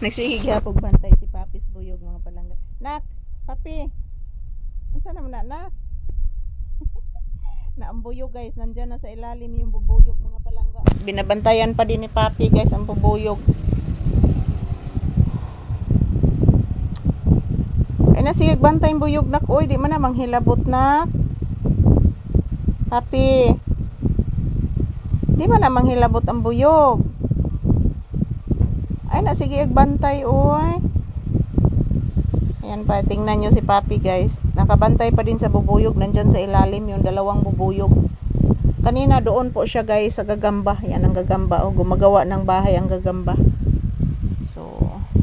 Nagsigigapog bantay si Papis Buyog mga palangga. Nak, Papi. Unsa naman nak? Naambuyog guys, nandiyan na sa ilalim yung bubuyog mga palangga. Binabantayan pa din ni Papi guys ang bubuyog. Ay na sige bantay buyog nak. Oy, di man na manghilabot nak. Papi. Di man na manghilabot ang buyog. Ay na sige agbantay oy. Ayan pa, tingnan nyo si Papi guys. Nakabantay pa din sa bubuyog. Nandyan sa ilalim yung dalawang bubuyog. Kanina doon po siya guys sa gagamba. Yan ang gagamba. O, gumagawa ng bahay ang gagamba. So,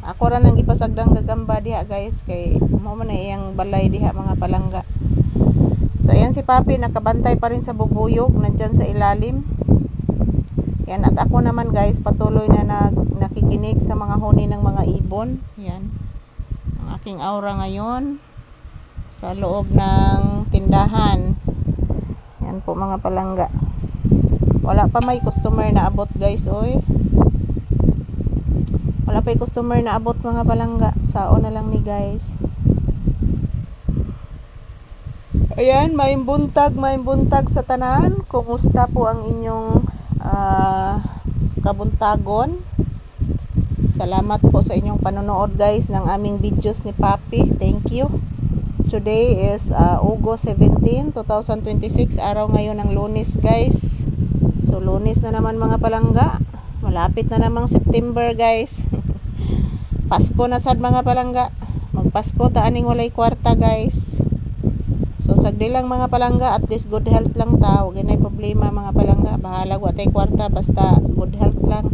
ako rin ang ipasagdang gagamba diha guys. Kay mo man na iyang balay diha mga palangga. So, ayan si Papi. Nakabantay pa rin sa bubuyog. Nandyan sa ilalim. Yan. At ako naman guys, patuloy na nakikinig sa mga huni ng mga ibon. Yan. Aking aura ngayon sa loob ng tindahan. Yan po mga palangga. Wala pa may customer na abot guys oy. Wala pa may customer na abot mga palangga. Sao na lang ni guys. Ayan, may buntag sa tanan. Kumusta po ang inyong kabuntagon? Salamat po sa inyong panonood guys ng aming videos ni Papi. Thank you. Today is August 17, 2026. Araw ngayon ng Lunes guys. So Lunes na naman mga palangga. Malapit na namang September guys. Pasko na sad mga palangga. Magpasko ta aning walay kwarta guys. So sagdi lang mga palangga, at least good health lang ta. Huwag na problema mga palangga. Bahala ko atay kwarta basta good health lang.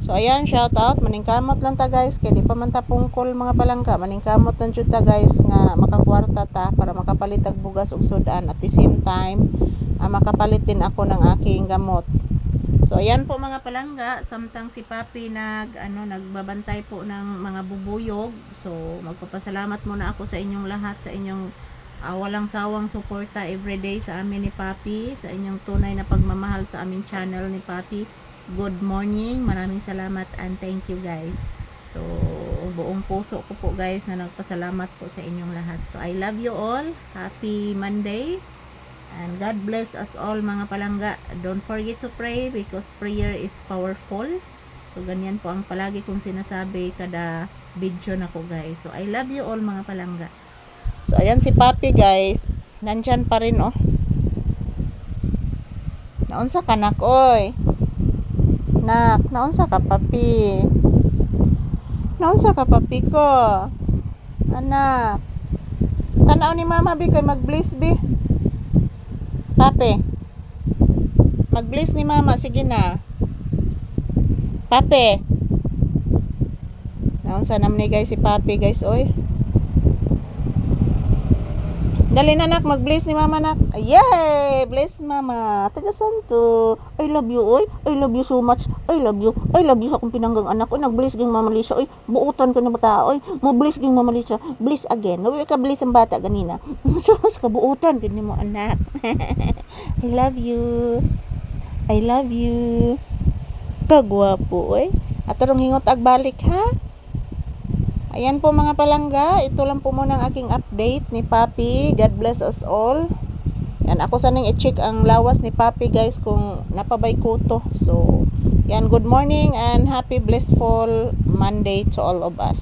So ayan, shout out, maningkamot lang ta guys, kaya di pa man ta pungkol mga palangga, maningkamot lang jud ta guys nga makakwarta ta para makapalit og bugas ug sudan, at the same time makapalit din ako ng aking gamot. So ayan po mga palangga, samtang si Papi nagbabantay po ng mga bubuyog. So magpapasalamat muna ako sa inyong lahat, sa inyong walang sawang suporta everyday sa amin ni Papi, sa inyong tunay na pagmamahal sa aming channel ni Papi. Good morning, maraming salamat and thank you guys. So buong puso ko po guys na nagpasalamat po sa inyong lahat. So I love you all, happy Monday, and God bless us all mga palangga. Don't forget to pray because prayer is powerful. So ganyan po ang palagi kong sinasabi kada video na ko guys. So I love you all mga palangga. So ayan si Papi guys, nandyan pa rin oh. Naunsa ka nak oy? Nak, naunsa ka Papi? Naunsa ka Papi ko? Anak. Tanaw ni mama bi kay mag-bless bi. Papi. Mag-bless ni mama, sige na. Papi. Naunsa naman ni guys si Papi guys oy. Dali na nak, mag-bless ni mama nak. Yay! Bless mama. Taga santo. I love you oy. I love you so much. I love you. I love you sa akong pinanggang anak. Oy, nag-bless ging mama Lisa oy. Buutan ka na bata oy. Mo bless ging mama Lisa. Bless again. Nawi ka bless ang bata ganina. Sus ka buutan din mo anak. I love you. I love you. Kagwapo oy. Atarong hingot agbalik ha. Ayan po mga palangga, ito lang po muna ang aking update ni Papi. God bless us all. Yan, ako sanang i-check ang lawas ni Papi guys kung napabay ko to. So, yan, good morning and happy blissful Monday to all of us.